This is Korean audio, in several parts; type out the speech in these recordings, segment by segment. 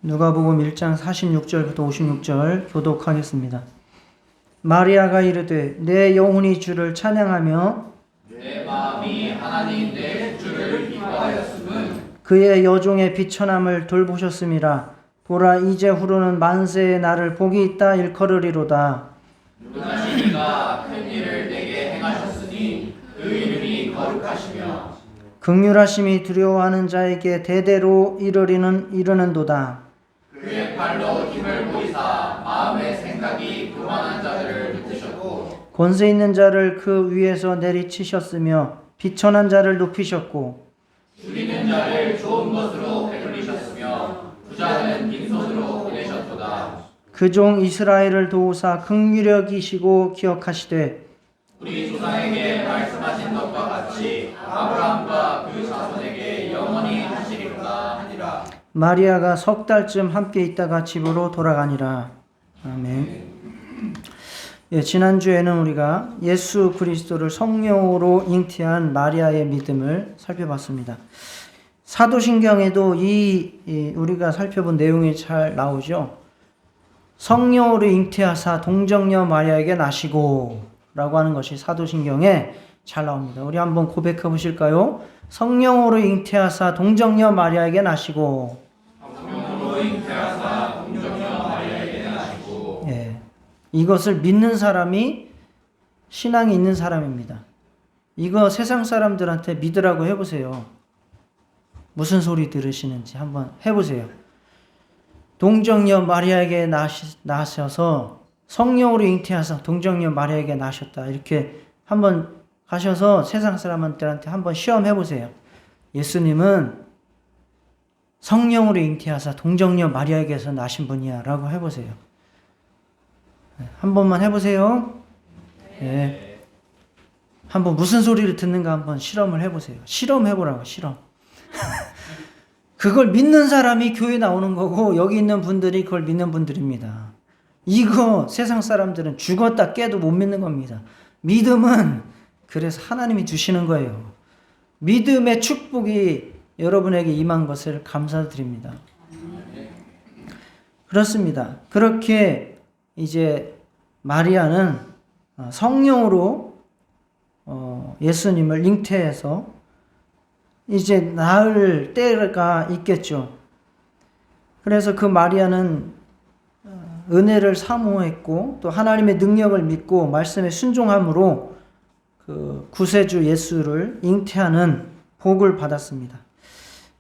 누가복음 1장 46절부터 56절 교독하겠습니다. 마리아가 이르되 내 영혼이 주를 찬양하며 내 마음이 하나님 내 구주를 기뻐하였음은 그의 여종의 비천함을 돌보셨음이라. 보라 이제 후로는 만세의 나를 복이 있다 일컬으리로다. 누가시니가 큰 일을 내게 행하셨으니 그 이름이 거룩하시며 긍휼하심이 두려워하는 자에게 대대로 이르는도다. 그의 팔로 힘을 보이사 마음의 생각이 교만한 자들을 붙으셨고 권세 있는 자를 그 위에서 내리치셨으며 비천한 자를 높이셨고 죽이는 자를 좋은 것으로 베풀리셨으며 부자는 빈손으로 보내셨도다. 그 종 이스라엘을 도우사 긍휼력이시고 기억하시되 우리 조상에게 말씀하신 것과 같이 아브라함과 그 자손에게 영원히 하시리로다 하니라. 마리아가 석 달쯤 함께 있다가 집으로 돌아가니라. 아멘. 예, 지난주에는 우리가 예수 그리스도를 성령으로 잉태한 마리아의 믿음을 살펴봤습니다. 사도신경에도 우리가 살펴본 내용이 잘 나오죠. 성령으로 잉태하사 동정녀 마리아에게 나시고 라고 하는 것이 사도신경에 잘 나옵니다. 우리 한번 고백해 보실까요? 성령으로 잉태하사 동정녀 마리아에게 나시고 성령으로 잉태하사 동정녀 마리아에게 나시고. 예, 이것을 믿는 사람이 신앙이 있는 사람입니다. 이거 세상 사람들한테 믿으라고 해보세요. 무슨 소리 들으시는지 한번 해보세요. 동정녀 마리아에게 나셔서 성령으로 잉태하사 동정녀 마리아에게 나셨다. 이렇게 한번 가셔서 세상 사람들한테 한번 시험해 보세요. 예수님은 성령으로 잉태하사 동정녀 마리아에게서 나신 분이야 라고 해보세요. 한 번만 해보세요. 네. 한번 무슨 소리를 듣는가 한번 실험을 해보세요. 실험해보라고 실험. 그걸 믿는 사람이 교회 나오는 거고 여기 있는 분들이 그걸 믿는 분들입니다. 이거 세상 사람들은 죽었다 깨도 못 믿는 겁니다. 믿음은 그래서 하나님이 주시는 거예요. 믿음의 축복이 여러분에게 임한 것을 감사드립니다. 그렇습니다. 그렇게 이제 마리아는 성령으로 예수님을 잉태해서 이제 낳을 때가 있겠죠. 그래서 그 마리아는 은혜를 사모했고 또 하나님의 능력을 믿고 말씀에 순종함으로 그 구세주 예수를 잉태하는 복을 받았습니다.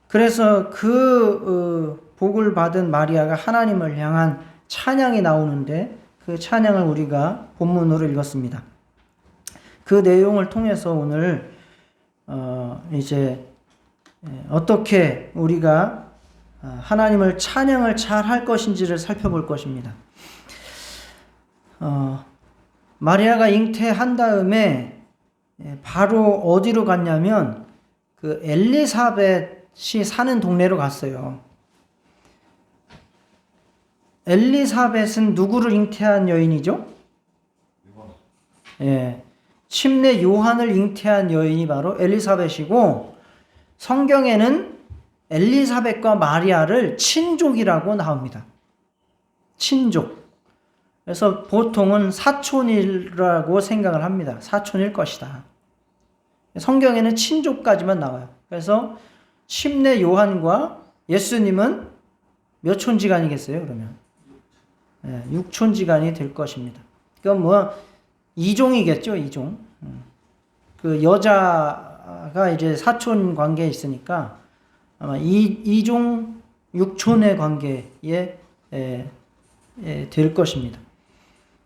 그래서 그 복을 받은 마리아가 하나님을 향한 찬양이 나오는데 그 찬양을 우리가 본문으로 읽었습니다. 그 내용을 통해서 오늘 이제 어떻게 우리가 하나님을 찬양을 잘 할 것인지를 살펴볼 것입니다. 마리아가 잉태한 다음에 바로 어디로 갔냐면 그 엘리사벳이 사는 동네로 갔어요. 엘리사벳은 누구를 잉태한 여인이죠? 예, 침례 요한을 잉태한 여인이 바로 엘리사벳이고 성경에는 엘리사벳과 마리아를 친족이라고 나옵니다. 친족. 그래서 보통은 사촌이라고 생각을 합니다. 사촌일 것이다. 성경에는 친족까지만 나와요. 그래서 침례 요한과 예수님은 몇 촌지간이겠어요, 그러면? 네, 6촌지간이 될 것입니다. 그건 뭐, 이종이겠죠, 이종. 그 여자가 이제 사촌 관계에 있으니까 아마 이종 6촌의 관계에 될 것입니다.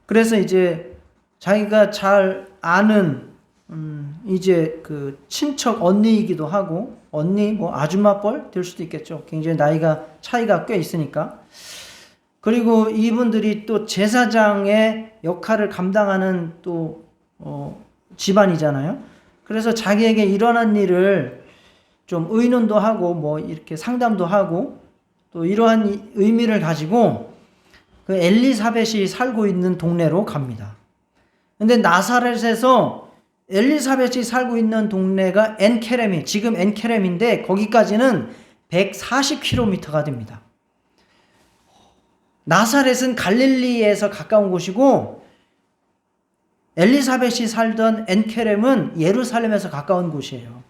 그래서 이제 자기가 잘 아는 이제 그 친척 언니이기도 하고 언니 뭐 아줌마뻘 될 수도 있겠죠. 굉장히 나이가 차이가 꽤 있으니까. 그리고 이분들이 또 제사장의 역할을 감당하는 또 집안이잖아요. 그래서 자기에게 일어난 일을 좀 의논도 하고 뭐 이렇게 상담도 하고 또 이러한 의미를 가지고 그 엘리사벳이 살고 있는 동네로 갑니다. 근데 나사렛에서 엘리사벳이 살고 있는 동네가 엔케렘이, 지금 엔케렘인데 거기까지는 140km가 됩니다. 나사렛은 갈릴리에서 가까운 곳이고 엘리사벳이 살던 엔케렘은 예루살렘에서 가까운 곳이에요.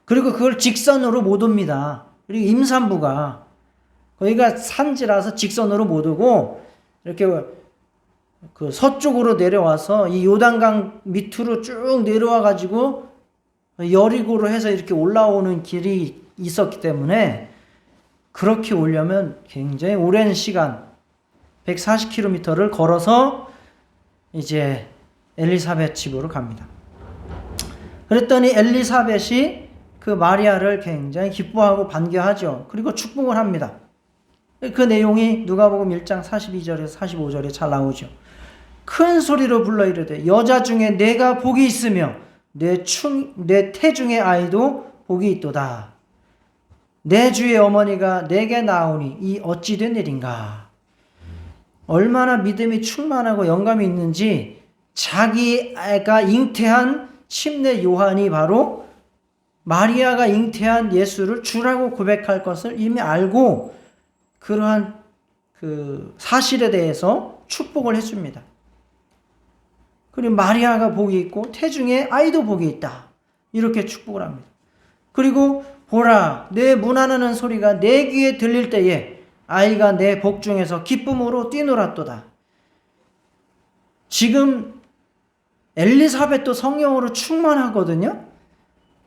그리고 그걸 직선으로 못 옵니다. 그리고 임산부가 거기가 산지라서 직선으로 못 오고 이렇게 그 서쪽으로 내려와서 이 요단강 밑으로 쭉 내려와 가지고 여리고로 해서 이렇게 올라오는 길이 있었기 때문에 그렇게 오려면 굉장히 오랜 시간 140km를 걸어서 이제 엘리사벳 집으로 갑니다. 그랬더니 엘리사벳이 그 마리아를 굉장히 기뻐하고 반겨하죠. 그리고 축복을 합니다. 그 내용이 누가복음 1장 42절에서 45절에 잘 나오죠. 큰 소리로 불러 이르되 여자 중에 내가 복이 있으며 내 태중의 아이도 복이 있도다. 내 주의 어머니가 내게 나오니 이 어찌 된 일인가. 얼마나 믿음이 충만하고 영감이 있는지 자기가 잉태한 침례 요한이 바로 마리아가 잉태한 예수를 주라고 고백할 것을 이미 알고 그러한 그 사실에 대해서 축복을 해줍니다. 그리고 마리아가 복이 있고 태중에 아이도 복이 있다. 이렇게 축복을 합니다. 그리고 보라, 내 문안하는 소리가 내 귀에 들릴 때에 아이가 내 복 중에서 기쁨으로 뛰놀았도다. 지금 엘리사벳도 성령으로 충만하거든요.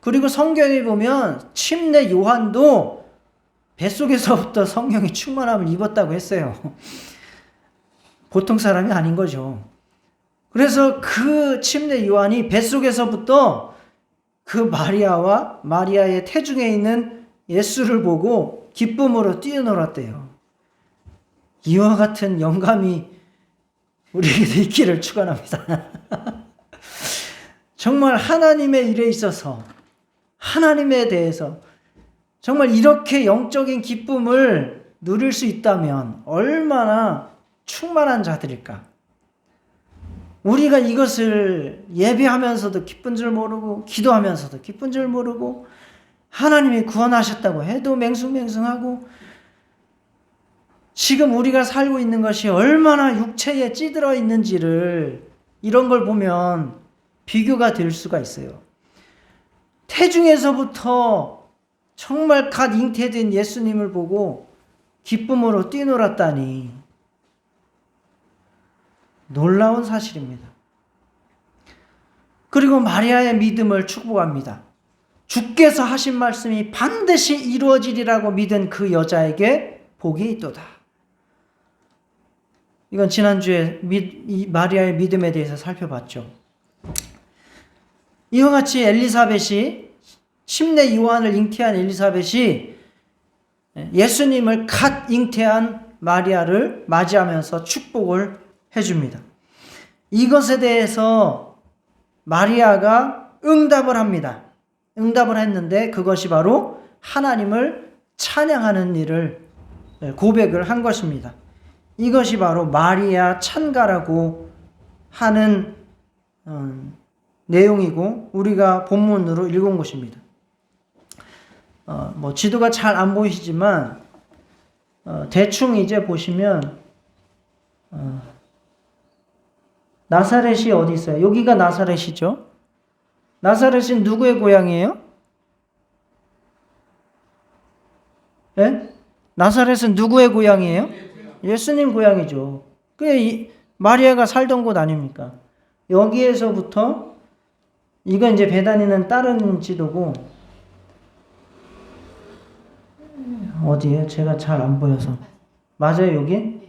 그리고 성경에 보면 침례 요한도 뱃속에서부터 성령이 충만함을 입었다고 했어요. 보통 사람이 아닌 거죠. 그래서 그 침례 요한이 뱃속에서부터 그 마리아와 마리아의 태중에 있는 예수를 보고 기쁨으로 뛰어놀았대요. 이와 같은 영감이 우리에게도 있기를 축원합니다. 정말 하나님의 일에 있어서 하나님에 대해서 정말 이렇게 영적인 기쁨을 누릴 수 있다면 얼마나 충만한 자들일까. 우리가 이것을 예배하면서도 기쁜 줄 모르고 기도하면서도 기쁜 줄 모르고 하나님이 구원하셨다고 해도 맹숭맹숭하고 지금 우리가 살고 있는 것이 얼마나 육체에 찌들어 있는지를 이런 걸 보면 비교가 될 수가 있어요. 태중에서부터 정말 갓 잉태된 예수님을 보고 기쁨으로 뛰놀았다니 놀라운 사실입니다. 그리고 마리아의 믿음을 축복합니다. 주께서 하신 말씀이 반드시 이루어지리라고 믿은 그 여자에게 복이 있도다. 이건 지난주에 이 마리아의 믿음에 대해서 살펴봤죠. 이와 같이 엘리사벳이 침례 요한을 잉태한 엘리사벳이 예수님을 갓 잉태한 마리아를 맞이하면서 축복을 해줍니다. 이것에 대해서 마리아가 응답을 합니다. 응답을 했는데 그것이 바로 하나님을 찬양하는 일을 고백을 한 것입니다. 이것이 바로 마리아 찬가라고 하는 내용이고 우리가 본문으로 읽은 것입니다. 뭐 지도가 잘 안 보이시지만 대충 이제 보시면 나사렛이 어디 있어요? 여기가 나사렛이죠. 나사렛은 누구의 고향이에요? 예? 나사렛은 누구의 고향이에요? 예수님 고향이죠. 그게 마리아가 살던 곳 아닙니까? 여기에서부터 이건 이제 베다니는 다른 지도고 어디에요? 제가 잘 안 보여서. 맞아요, 여기?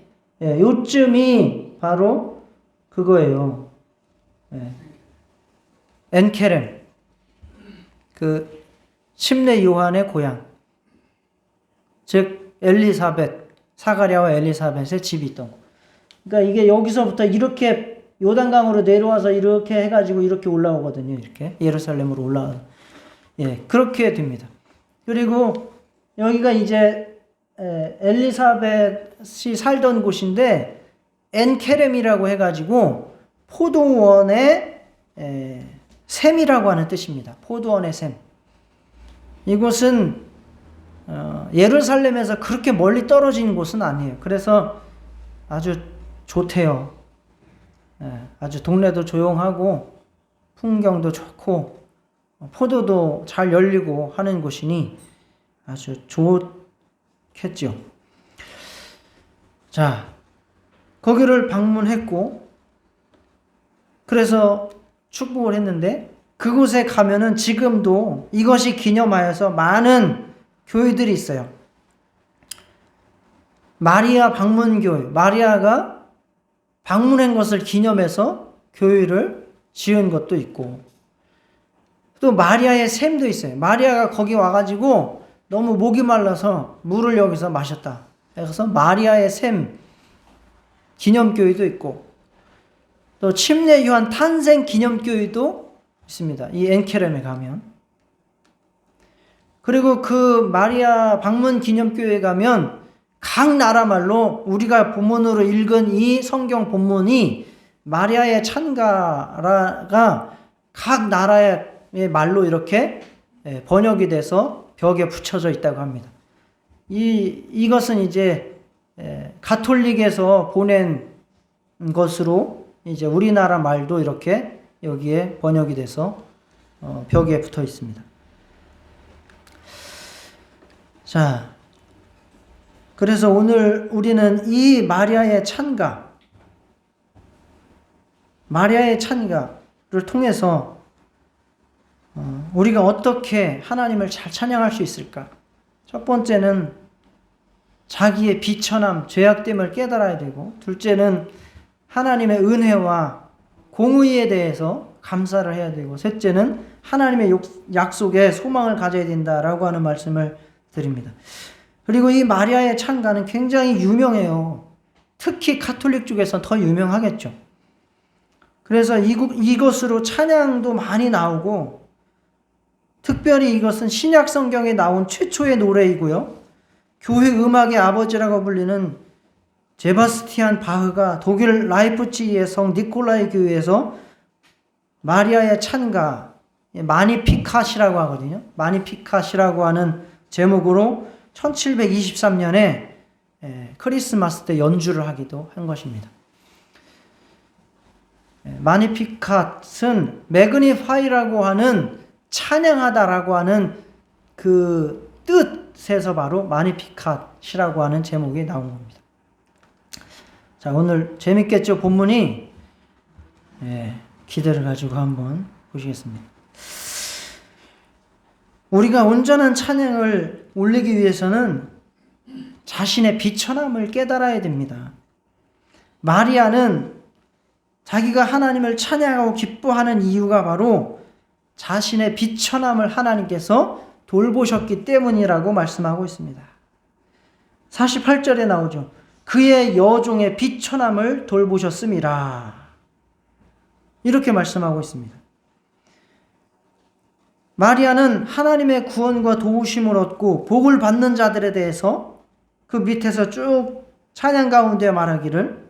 예, 요쯤이 바로 그거예요. 예. 엔케렘. 그 침례 요한의 고향. 즉 엘리사벳, 사가랴와 엘리사벳의 집이 있던 곳. 그러니까 이게 여기서부터 이렇게 요단강으로 내려와서 이렇게 해가지고 이렇게 올라오거든요. 이렇게 예루살렘으로 올라와. 예, 그렇게 됩니다. 그리고 여기가 이제 엘리사벳이 살던 곳인데 엔케렘이라고 해가지고 포도원의 샘이라고 하는 뜻입니다. 포도원의 샘. 이곳은 예루살렘에서 그렇게 멀리 떨어진 곳은 아니에요. 그래서 아주 좋대요. 아주 동네도 조용하고 풍경도 좋고 포도도 잘 열리고 하는 곳이니 아주 좋겠죠. 자, 거기를 방문했고 그래서 축복을 했는데 그곳에 가면은 지금도 이것이 기념하여서 많은 교회들이 있어요. 마리아 방문교회, 마리아가 방문한 것을 기념해서 교회를 지은 것도 있고 또 마리아의 샘도 있어요. 마리아가 거기 와가지고 너무 목이 말라서 물을 여기서 마셨다. 그래서 마리아의 샘 기념교회도 있고 또 침례 요한 탄생 기념교회도 있습니다. 이 엔케렘에 가면. 그리고 그 마리아 방문 기념교회에 가면 각 나라 말로 우리가 본문으로 읽은 이 성경 본문이 마리아의 찬가가 각 나라의 말로 이렇게 번역이 돼서 벽에 붙여져 있다고 합니다. 이것은 이제 가톨릭에서 보낸 것으로 이제 우리나라 말도 이렇게 여기에 번역이 돼서 벽에 붙어 있습니다. 자, 그래서 오늘 우리는 이 마리아의 찬가를 통해서 우리가 어떻게 하나님을 잘 찬양할 수 있을까? 첫 번째는 자기의 비천함, 죄악됨을 깨달아야 되고, 둘째는 하나님의 은혜와 공의에 대해서 감사를 해야 되고, 셋째는 하나님의 약속에 소망을 가져야 된다라고 하는 말씀을 드립니다. 그리고 이 마리아의 찬가는 굉장히 유명해요. 특히 가톨릭 쪽에서 더 유명하겠죠. 그래서 이것으로 찬양도 많이 나오고, 특별히 이것은 신약 성경에 나온 최초의 노래이고요. 교회 음악의 아버지라고 불리는 제바스티안 바흐가 독일 라이프치히의 성 니콜라이 교회에서 마리아의 찬가, 마니피캇이라고 하거든요. 마니피캇이라고 하는 제목으로 1723년에 크리스마스 때 연주를 하기도 한 것입니다. 마니피캇은 매그니파이라고 하는 찬양하다라고 하는 그 뜻에서 바로 마니피캇이라고 하는 제목이 나온 겁니다. 자, 오늘 재밌겠죠? 본문이 기대를 가지고 한번 보시겠습니다. 우리가 온전한 찬양을 올리기 위해서는 자신의 비천함을 깨달아야 됩니다. 마리아는 자기가 하나님을 찬양하고 기뻐하는 이유가 바로 자신의 비천함을 하나님께서 돌보셨기 때문이라고 말씀하고 있습니다. 48절에 나오죠. 그의 여종의 비천함을 돌보셨음이라. 이렇게 말씀하고 있습니다. 마리아는 하나님의 구원과 도우심을 얻고 복을 받는 자들에 대해서 그 밑에서 쭉 찬양 가운데 말하기를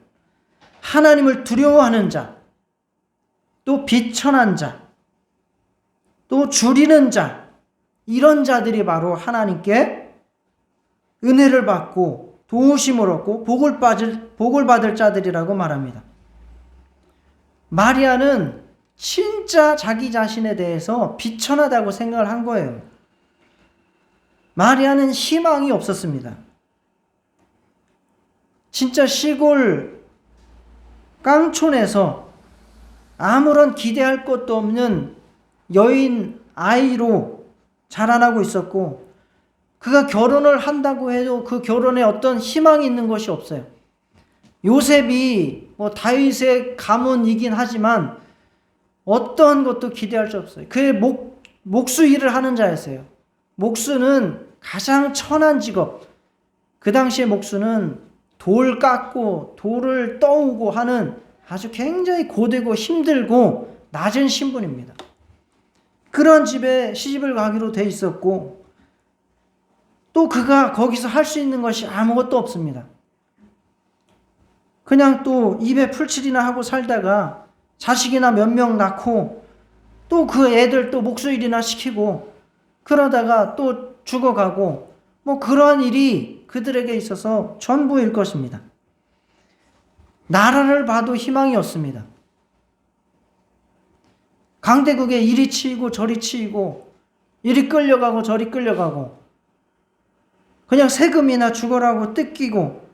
하나님을 두려워하는 자, 또 비천한 자, 또 줄이는 자, 이런 자들이 바로 하나님께 은혜를 받고 도우심을 얻고 복을 받을 자들이라고 말합니다. 마리아는 진짜 자기 자신에 대해서 비천하다고 생각을 한 거예요. 마리아는 희망이 없었습니다. 진짜 시골 깡촌에서 아무런 기대할 것도 없는 여인 아이로 자라나고 있었고, 그가 결혼을 한다고 해도 그 결혼에 어떤 희망이 있는 것이 없어요. 요셉이 다윗의 가문이긴 하지만 어떤 것도 기대할 수 없어요. 그의 목수 일을 하는 자였어요. 목수는 가장 천한 직업. 그 당시에 목수는 돌 깎고 돌을 떠오고 하는 아주 굉장히 고되고 힘들고 낮은 신분입니다. 그런 집에 시집을 가기로 돼 있었고, 또 그가 거기서 할 수 있는 것이 아무것도 없습니다. 그냥 또 입에 풀칠이나 하고 살다가 자식이나 몇 명 낳고 또 그 애들 또 목수일이나 시키고 그러다가 또 죽어가고 뭐 그러한 일이 그들에게 있어서 전부일 것입니다. 나라를 봐도 희망이 없습니다. 강대국에 이리 치이고 저리 치이고 이리 끌려가고 저리 끌려가고 그냥 세금이나 죽어라고 뜯기고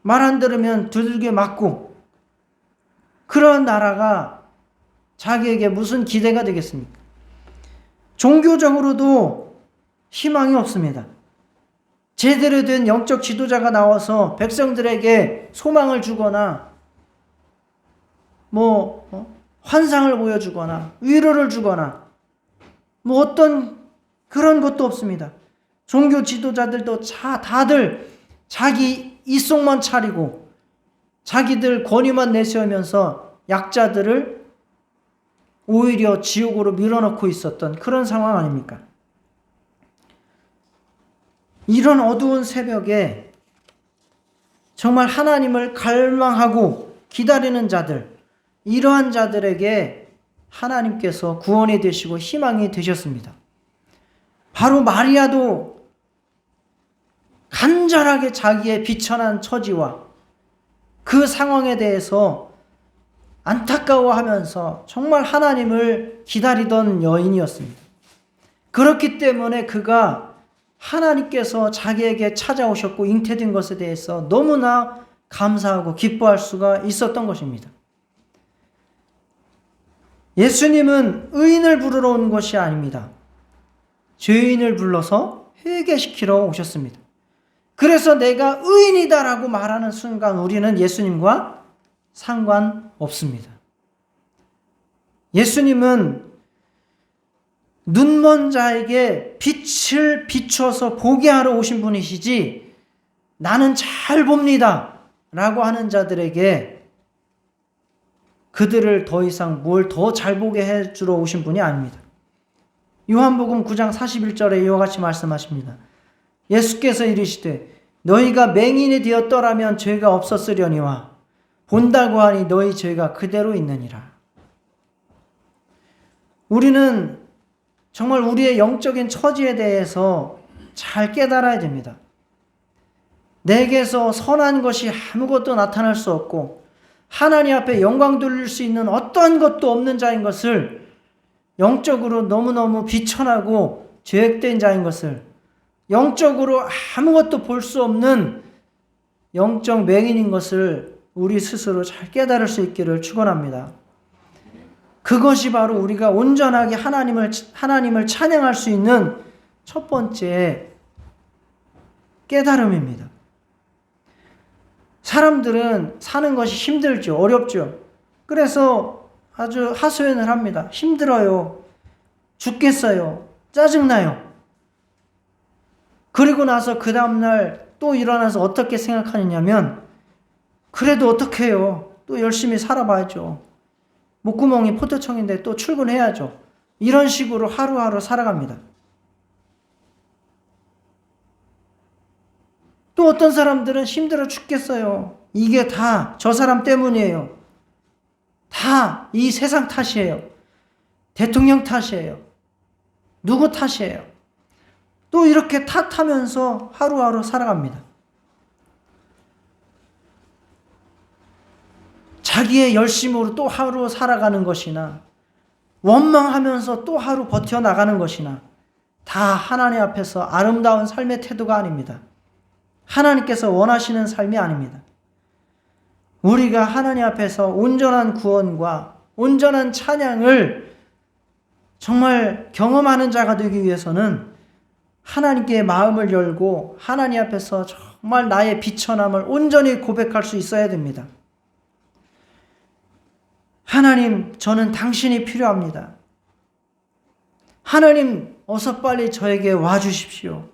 말 안 들으면 두들겨 맞고 그런 나라가 자기에게 무슨 기대가 되겠습니까? 종교적으로도 희망이 없습니다. 제대로 된 영적 지도자가 나와서 백성들에게 소망을 주거나 환상을 보여주거나 위로를 주거나 뭐 어떤 그런 것도 없습니다. 종교 지도자들도 다들 자기 이속만 차리고 자기들 권위만 내세우면서 약자들을 오히려 지옥으로 밀어넣고 있었던 그런 상황 아닙니까? 이런 어두운 새벽에 정말 하나님을 갈망하고 기다리는 자들, 이러한 자들에게 하나님께서 구원이 되시고 희망이 되셨습니다. 바로 마리아도 간절하게 자기의 비천한 처지와 그 상황에 대해서 안타까워하면서 정말 하나님을 기다리던 여인이었습니다. 그렇기 때문에 그가 하나님께서 자기에게 찾아오셨고 잉태된 것에 대해서 너무나 감사하고 기뻐할 수가 있었던 것입니다. 예수님은 의인을 부르러 온 것이 아닙니다. 죄인을 불러서 회개시키러 오셨습니다. 그래서 내가 의인이다라고 말하는 순간 우리는 예수님과 상관없습니다. 예수님은 눈먼 자에게 빛을 비춰서 보게 하러 오신 분이시지 나는 잘 봅니다 라고 하는 자들에게 그들을 더 이상 뭘 더 잘 보게 해주러 오신 분이 아닙니다. 요한복음 9장 41절에 이와 같이 말씀하십니다. 예수께서 이르시되 너희가 맹인이 되었더라면 죄가 없었으려니와 본다고 하니 너희 죄가 그대로 있느니라. 우리는 정말 우리의 영적인 처지에 대해서 잘 깨달아야 됩니다. 내게서 선한 것이 아무것도 나타날 수 없고 하나님 앞에 영광 돌릴 수 있는 어떤 것도 없는 자인 것을, 영적으로 너무너무 비천하고 죄악된 자인 것을, 영적으로 아무것도 볼 수 없는 영적 맹인인 것을 우리 스스로 잘 깨달을 수 있기를 축원합니다. 그것이 바로 우리가 온전하게 하나님을 찬양할 수 있는 첫 번째 깨달음입니다. 사람들은 사는 것이 힘들죠. 어렵죠. 그래서 아주 하소연을 합니다. 힘들어요. 죽겠어요. 짜증나요. 그리고 나서 그 다음날 또 일어나서 어떻게 생각하느냐면 그래도 어떡해요. 또 열심히 살아봐야죠. 목구멍이 포도청인데 또 출근해야죠. 이런 식으로 하루하루 살아갑니다. 또 어떤 사람들은 힘들어 죽겠어요. 이게 다 저 사람 때문이에요. 다 이 세상 탓이에요. 대통령 탓이에요. 누구 탓이에요. 또 이렇게 탓하면서 하루하루 살아갑니다. 자기의 열심으로 또 하루 살아가는 것이나 원망하면서 또 하루 버텨나가는 것이나 다 하나님 앞에서 아름다운 삶의 태도가 아닙니다. 하나님께서 원하시는 삶이 아닙니다. 우리가 하나님 앞에서 온전한 구원과 온전한 찬양을 정말 경험하는 자가 되기 위해서는 하나님께 마음을 열고 하나님 앞에서 정말 나의 비천함을 온전히 고백할 수 있어야 됩니다. 하나님, 저는 당신이 필요합니다. 하나님, 어서 빨리 저에게 와 주십시오.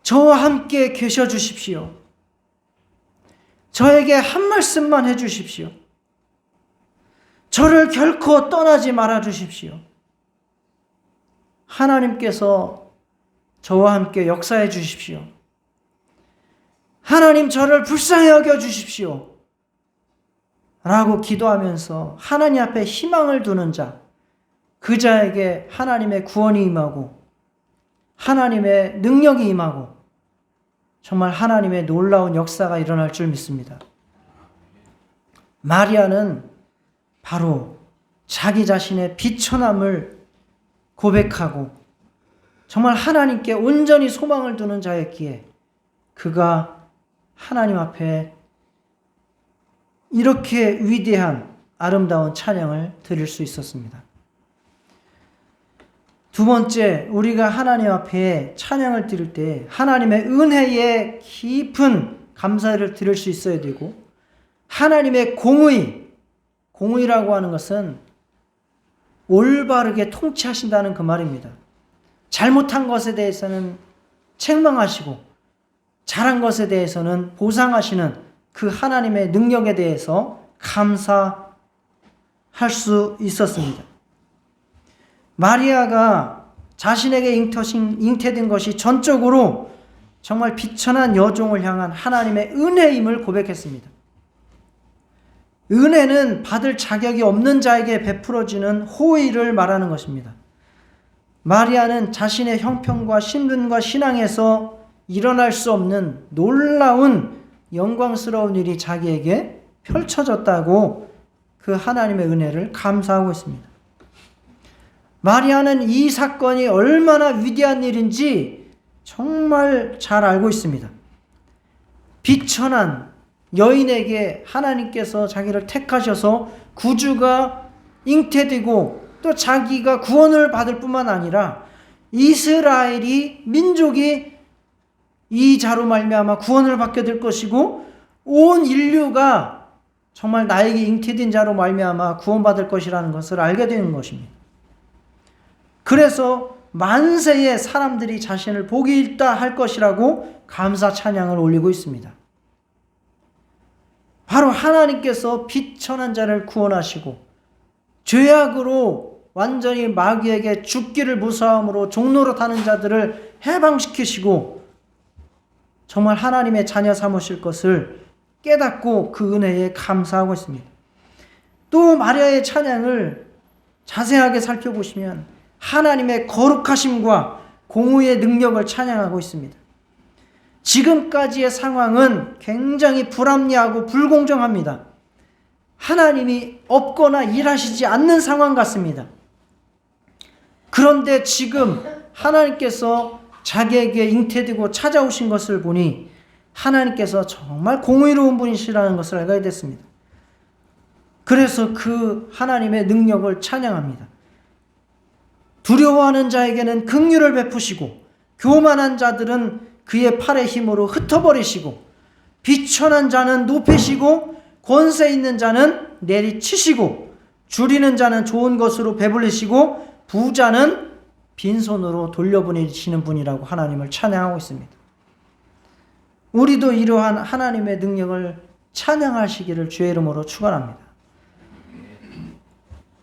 저와 함께 계셔 주십시오. 저에게 한 말씀만 해 주십시오. 저를 결코 떠나지 말아 주십시오. 하나님께서 저와 함께 역사해 주십시오. 하나님, 저를 불쌍히 여겨 주십시오. 라고 기도하면서 하나님 앞에 희망을 두는 자, 그 자에게 하나님의 구원이 임하고 하나님의 능력이 임하고 정말 하나님의 놀라운 역사가 일어날 줄 믿습니다. 마리아는 바로 자기 자신의 비천함을 고백하고 정말 하나님께 온전히 소망을 두는 자였기에 그가 하나님 앞에 이렇게 위대한 아름다운 찬양을 드릴 수 있었습니다. 두 번째, 우리가 하나님 앞에 찬양을 드릴 때 하나님의 은혜에 깊은 감사를 드릴 수 있어야 되고 하나님의 공의라고 하는 것은 올바르게 통치하신다는 그 말입니다. 잘못한 것에 대해서는 책망하시고 잘한 것에 대해서는 보상하시는 그 하나님의 능력에 대해서 감사할 수 있었습니다. 마리아가 자신에게 잉태된 것이 전적으로 정말 비천한 여종을 향한 하나님의 은혜임을 고백했습니다. 은혜는 받을 자격이 없는 자에게 베풀어지는 호의를 말하는 것입니다. 마리아는 자신의 형편과 신분과 신앙에서 일어날 수 없는 놀라운 영광스러운 일이 자기에게 펼쳐졌다고 그 하나님의 은혜를 감사하고 있습니다. 마리아는 이 사건이 얼마나 위대한 일인지 정말 잘 알고 있습니다. 비천한 여인에게 하나님께서 자기를 택하셔서 구주가 잉태되고 또 자기가 구원을 받을 뿐만 아니라 이스라엘이 민족이 이 자로 말미암아 구원을 받게 될 것이고 온 인류가 정말 나에게 잉태된 자로 말미암아 구원받을 것이라는 것을 알게 되는 것입니다. 그래서 만세의 사람들이 자신을 복이 있다 할 것이라고 감사 찬양을 올리고 있습니다. 바로 하나님께서 비천한 자를 구원하시고 죄악으로 완전히 마귀에게 죽기를 무사함으로 종로로 타는 자들을 해방시키시고 정말 하나님의 자녀 삼으실 것을 깨닫고 그 은혜에 감사하고 있습니다. 또 마리아의 찬양을 자세하게 살펴보시면 하나님의 거룩하심과 공의의 능력을 찬양하고 있습니다. 지금까지의 상황은 굉장히 불합리하고 불공정합니다. 하나님이 없거나 일하시지 않는 상황 같습니다. 그런데 지금 하나님께서 자기에게 잉태되고 찾아오신 것을 보니 하나님께서 정말 공의로운 분이시라는 것을 알게 됐습니다. 그래서 그 하나님의 능력을 찬양합니다. 두려워하는 자에게는 긍휼을 베푸시고 교만한 자들은 그의 팔의 힘으로 흩어버리시고 비천한 자는 높이시고 권세 있는 자는 내리치시고 줄이는 자는 좋은 것으로 배불리시고 부자는 빈손으로 돌려보내시는 분이라고 하나님을 찬양하고 있습니다. 우리도 이러한 하나님의 능력을 찬양하시기를 주의 이름으로 축원합니다.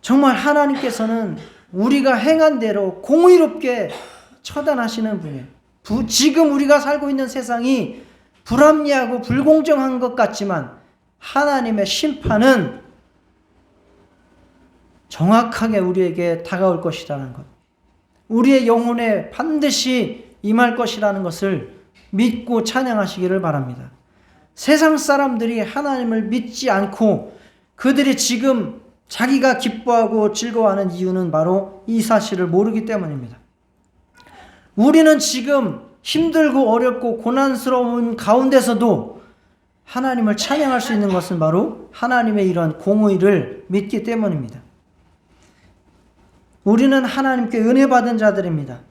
정말 하나님께서는 우리가 행한 대로 공의롭게 처단하시는 분이에요. 지금 우리가 살고 있는 세상이 불합리하고 불공정한 것 같지만 하나님의 심판은 정확하게 우리에게 다가올 것이라는 것, 우리의 영혼에 반드시 임할 것이라는 것을 믿고 찬양하시기를 바랍니다. 세상 사람들이 하나님을 믿지 않고 그들이 지금 자기가 기뻐하고 즐거워하는 이유는 바로 이 사실을 모르기 때문입니다. 우리는 지금 힘들고 어렵고 고난스러운 가운데서도 하나님을 찬양할 수 있는 것은 바로 하나님의 이런 공의를 믿기 때문입니다. 우리는 하나님께 은혜 받은 자들입니다.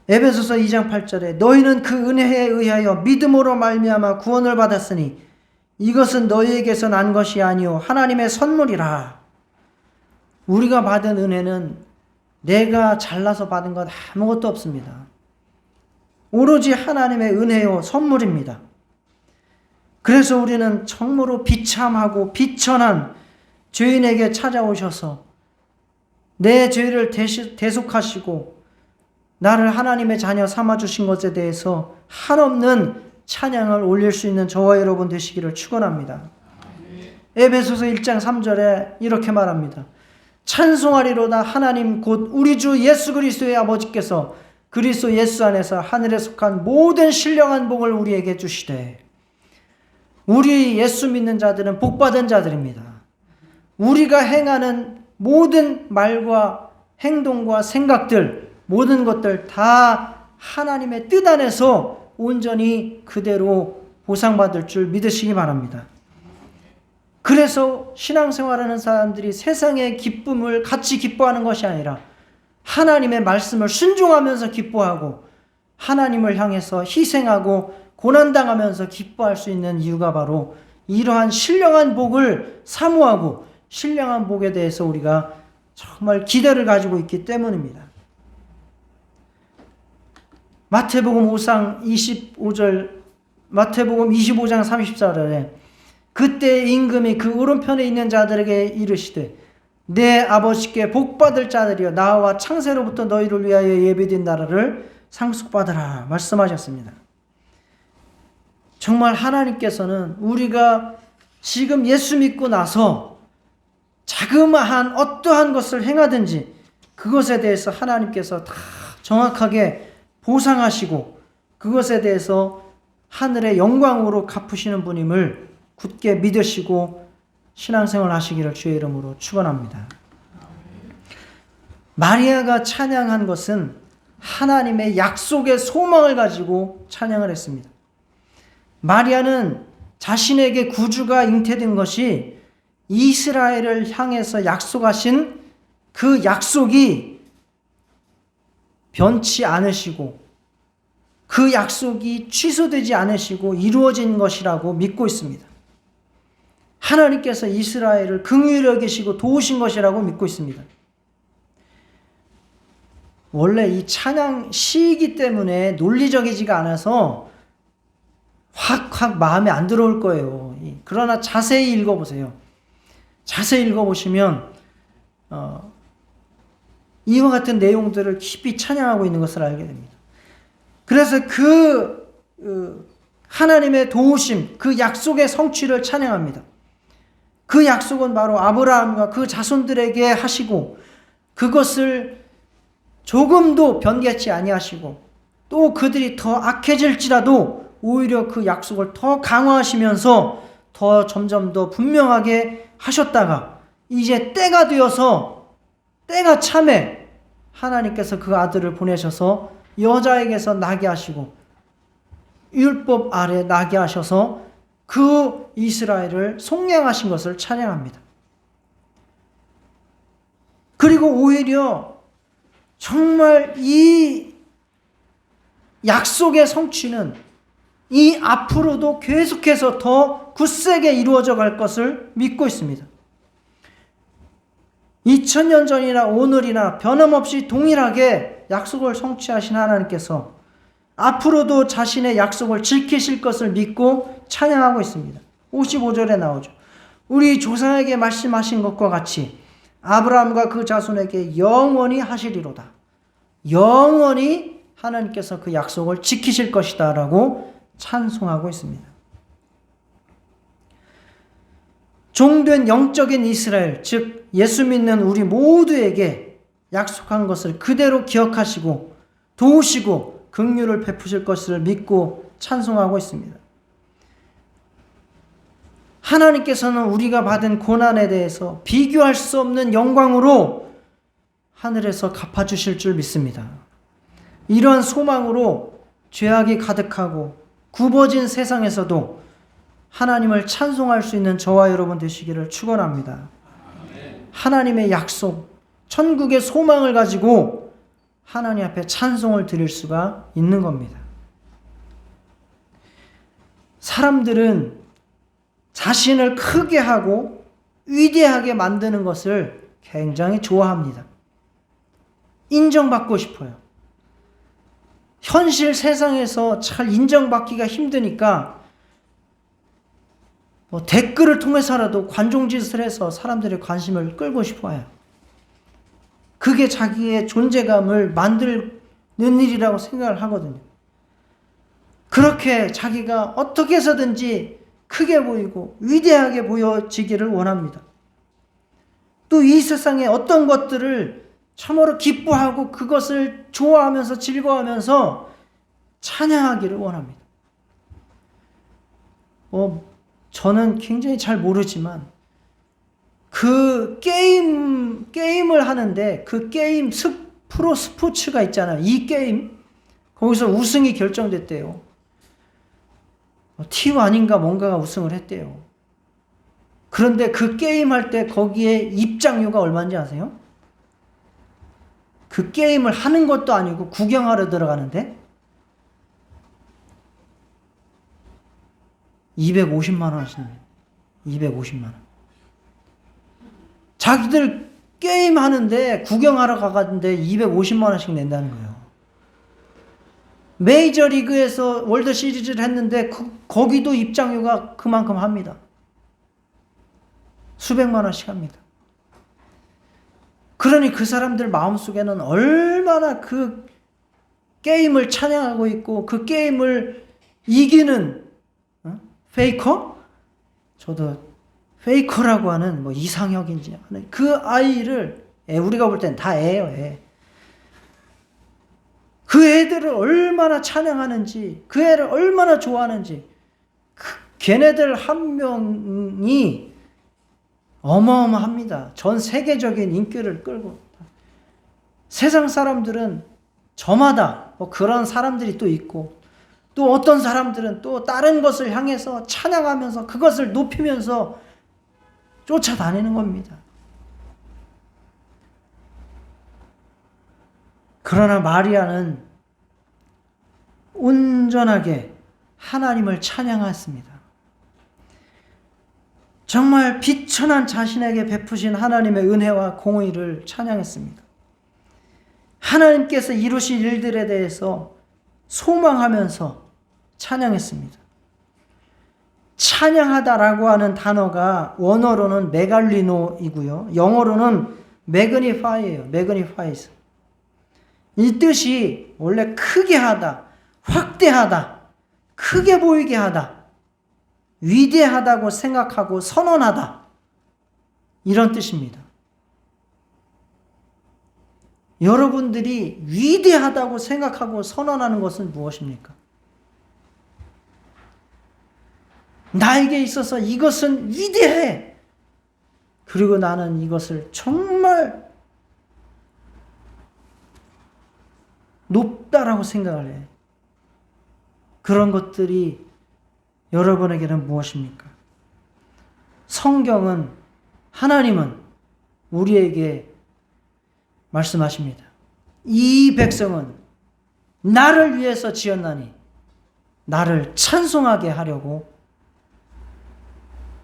에베소서 2장 8절에 너희는 그 은혜에 의하여 믿음으로 말미암아 구원을 받았으니 이것은 너희에게서 난 것이 아니요 하나님의 선물이라. 우리가 받은 은혜는 내가 잘나서 받은 것 아무것도 없습니다. 오로지 하나님의 은혜요 선물입니다. 그래서 우리는 정말로 비참하고 비천한 죄인에게 찾아오셔서 내 죄를 대속하시고 나를 하나님의 자녀 삼아주신 것에 대해서 한없는 찬양을 올릴 수 있는 저와 여러분 되시기를 축원합니다. 에베소서 1장 3절에 이렇게 말합니다. 찬송하리로다. 하나님 곧 우리 주 예수 그리스도의 아버지께서 그리스도 예수 안에서 하늘에 속한 모든 신령한 복을 우리에게 주시되, 우리 예수 믿는 자들은 복받은 자들입니다. 우리가 행하는 모든 말과 행동과 생각들, 모든 것들 다 하나님의 뜻 안에서 온전히 그대로 보상받을 줄 믿으시기 바랍니다. 그래서 신앙생활하는 사람들이 세상의 기쁨을 같이 기뻐하는 것이 아니라 하나님의 말씀을 순종하면서 기뻐하고 하나님을 향해서 희생하고 고난당하면서 기뻐할 수 있는 이유가 바로 이러한 신령한 복을 사모하고 신령한 복에 대해서 우리가 정말 기대를 가지고 있기 때문입니다. 마태복음 5장 25절, 마태복음 25장 34절에 그때 임금이 그 오른편에 있는 자들에게 이르시되 내 아버지께 복받을 자들이여 나와 창세로부터 너희를 위하여 예비된 나라를 상속받으라 말씀하셨습니다. 정말 하나님께서는 우리가 지금 예수 믿고 나서 자그마한 어떠한 것을 행하든지 그것에 대해서 하나님께서 다 정확하게 보상하시고 그것에 대해서 하늘의 영광으로 갚으시는 분임을 굳게 믿으시고 신앙생활 하시기를 주의 이름으로 축원합니다. 마리아가 찬양한 것은 하나님의 약속의 소망을 가지고 찬양을 했습니다. 마리아는 자신에게 구주가 잉태된 것이 이스라엘을 향해서 약속하신 그 약속이 변치 않으시고 그 약속이 취소되지 않으시고 이루어진 것이라고 믿고 있습니다. 하나님께서 이스라엘을 긍휼히 여기시고 도우신 것이라고 믿고 있습니다. 원래 이 찬양 시이기 때문에 논리적이지가 않아서 확 마음에 안 들어올 거예요. 그러나 자세히 읽어보세요. 자세히 읽어보시면 이와 같은 내용들을 깊이 찬양하고 있는 것을 알게 됩니다. 그래서 하나님의 도우심, 그 약속의 성취를 찬양합니다. 그 약속은 바로 아브라함과 그 자손들에게 하시고 그것을 조금도 변개치 아니하시고 또 그들이 더 악해질지라도 오히려 그 약속을 더 강화하시면서 더 점점 더 분명하게 하셨다가 이제 때가 되어서 때가 참에 하나님께서 그 아들을 보내셔서 여자에게서 나게 하시고 율법 아래 나게 하셔서 그 이스라엘을 속량하신 것을 찬양합니다. 그리고 오히려 정말 이 약속의 성취는 이 앞으로도 계속해서 더 굳세게 이루어져 갈 것을 믿고 있습니다. 2000년 전이나 오늘이나 변함없이 동일하게 약속을 성취하신 하나님께서 앞으로도 자신의 약속을 지키실 것을 믿고 찬양하고 있습니다. 55절에 나오죠. 우리 조상에게 말씀하신 것과 같이 아브라함과 그 자손에게 영원히 하시리로다. 영원히 하나님께서 그 약속을 지키실 것이다 라고 찬송하고 있습니다. 종된 영적인 이스라엘, 즉 예수 믿는 우리 모두에게 약속한 것을 그대로 기억하시고 도우시고 긍휼을 베푸실 것을 믿고 찬송하고 있습니다. 하나님께서는 우리가 받은 고난에 대해서 비교할 수 없는 영광으로 하늘에서 갚아주실 줄 믿습니다. 이러한 소망으로 죄악이 가득하고 굽어진 세상에서도 하나님을 찬송할 수 있는 저와 여러분 되시기를 축원합니다. 하나님의 약속, 천국의 소망을 가지고 하나님 앞에 찬송을 드릴 수가 있는 겁니다. 사람들은 자신을 크게 하고 위대하게 만드는 것을 굉장히 좋아합니다. 인정받고 싶어요. 현실 세상에서 잘 인정받기가 힘드니까 댓글을 통해서라도 관종짓을 해서 사람들의 관심을 끌고 싶어요. 그게 자기의 존재감을 만드는 일이라고 생각을 하거든요. 그렇게 자기가 어떻게 해서든지 크게 보이고 위대하게 보여지기를 원합니다. 또 이 세상의 어떤 것들을 참으로 기뻐하고 그것을 좋아하면서 즐거워하면서 찬양하기를 원합니다. 저는 굉장히 잘 모르지만 그 게임을 하는데 그 게임 프로 스포츠가 있잖아요. 이 게임 거기서 우승이 결정됐대요. T1인가 뭔가가 우승을 했대요. 그런데 그 게임할 때 거기에 입장료가 얼마인지 아세요? 그 게임을 하는 것도 아니고 구경하러 들어가는데 250만 원씩입니다. 250만 원. 자기들 게임 하는데 구경하러 가는데 250만 원씩 낸다는 거예요. 메이저리그에서 월드 시리즈를 했는데 거기도 입장료가 그만큼 합니다. 수백만 원씩 합니다. 그러니 그 사람들 마음속에는 얼마나 그 게임을 찬양하고 있고 그 게임을 이기는 페이커? 저도 페이커라고 하는 뭐 이상혁인지 하는 그 아이를 우리가 볼 땐 다 애예요. 애. 그 애들을 얼마나 찬양하는지 그 애를 얼마나 좋아하는지 걔네들 한 명이 어마어마합니다. 전 세계적인 인기를 끌고 세상 사람들은 저마다 뭐 그런 사람들이 또 있고 또 어떤 사람들은 또 다른 것을 향해서 찬양하면서 그것을 높이면서 쫓아다니는 겁니다. 그러나 마리아는 온전하게 하나님을 찬양했습니다. 정말 비천한 자신에게 베푸신 하나님의 은혜와 공의를 찬양했습니다. 하나님께서 이루신 일들에 대해서 소망하면서 찬양했습니다. 찬양하다라고 하는 단어가 원어로는 메갈리노이고요. 영어로는 매그니파이예요. 매그니파이스. 이 뜻이 원래 크게 하다, 확대하다, 크게 보이게 하다, 위대하다고 생각하고 선언하다 이런 뜻입니다. 여러분들이 위대하다고 생각하고 선언하는 것은 무엇입니까? 나에게 있어서 이것은 위대해. 그리고 나는 이것을 정말 높다라고 생각을 해. 그런 것들이 여러분에게는 무엇입니까? 성경은 하나님은 우리에게 말씀하십니다. 이 백성은 나를 위해서 지었나니 나를 찬송하게 하려고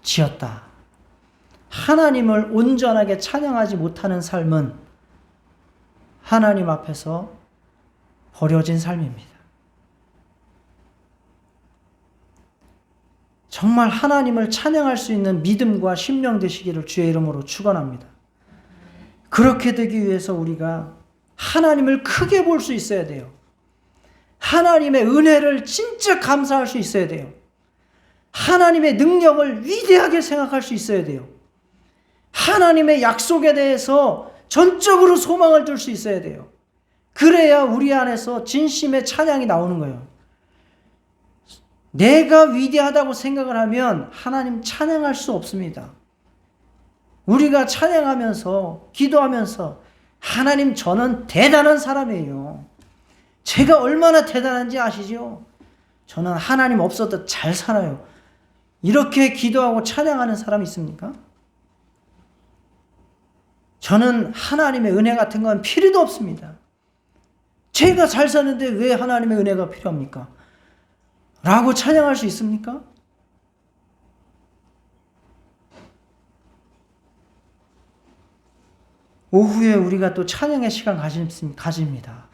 지었다. 하나님을 온전하게 찬양하지 못하는 삶은 하나님 앞에서 버려진 삶입니다. 정말 하나님을 찬양할 수 있는 믿음과 심령 되시기를 주의 이름으로 축원합니다. 그렇게 되기 위해서 우리가 하나님을 크게 볼 수 있어야 돼요. 하나님의 은혜를 진짜 감사할 수 있어야 돼요. 하나님의 능력을 위대하게 생각할 수 있어야 돼요. 하나님의 약속에 대해서 전적으로 소망을 둘 수 있어야 돼요. 그래야 우리 안에서 진심의 찬양이 나오는 거예요. 내가 위대하다고 생각을 하면 하나님 찬양할 수 없습니다. 우리가 찬양하면서 기도하면서 하나님 저는 대단한 사람이에요. 제가 얼마나 대단한지 아시죠? 저는 하나님 없어도 잘 살아요. 이렇게 기도하고 찬양하는 사람이 있습니까? 저는 하나님의 은혜 같은 건 필요도 없습니다. 제가 잘 사는데 왜 하나님의 은혜가 필요합니까? 라고 찬양할 수 있습니까? 오후에 우리가 또 찬양의 시간 가집니다.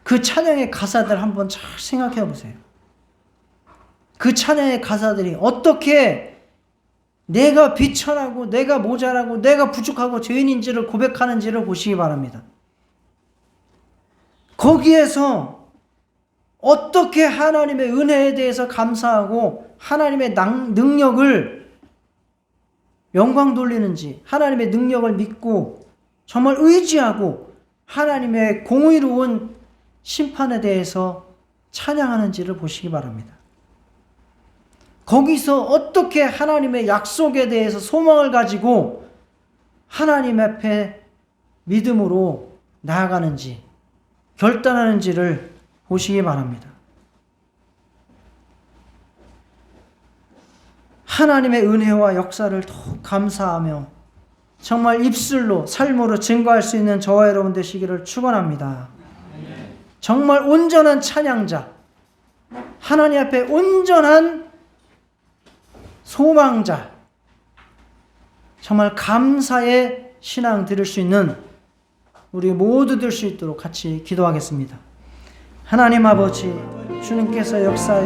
그 찬양의 가사들 한번 잘 생각해 보세요. 그 찬양의 가사들이 어떻게 내가 비천하고 내가 모자라고 내가 부족하고 죄인인지를 고백하는지를 보시기 바랍니다. 거기에서 어떻게 하나님의 은혜에 대해서 감사하고 하나님의 능력을 영광 돌리는지, 하나님의 능력을 믿고 정말 의지하고 하나님의 공의로운 심판에 대해서 찬양하는지를 보시기 바랍니다. 거기서 어떻게 하나님의 약속에 대해서 소망을 가지고 하나님 앞에 믿음으로 나아가는지 결단하는지를 보시기 바랍니다. 하나님의 은혜와 역사를 더욱 감사하며 정말 입술로 삶으로 증거할 수 있는 저와 여러분 되시기를 축원합니다. 정말 온전한 찬양자, 하나님 앞에 온전한 소망자, 정말 감사의 신앙 드릴 수 있는 우리 모두 될 수 있도록 같이 기도하겠습니다. 하나님 아버지, 주님께서 역사에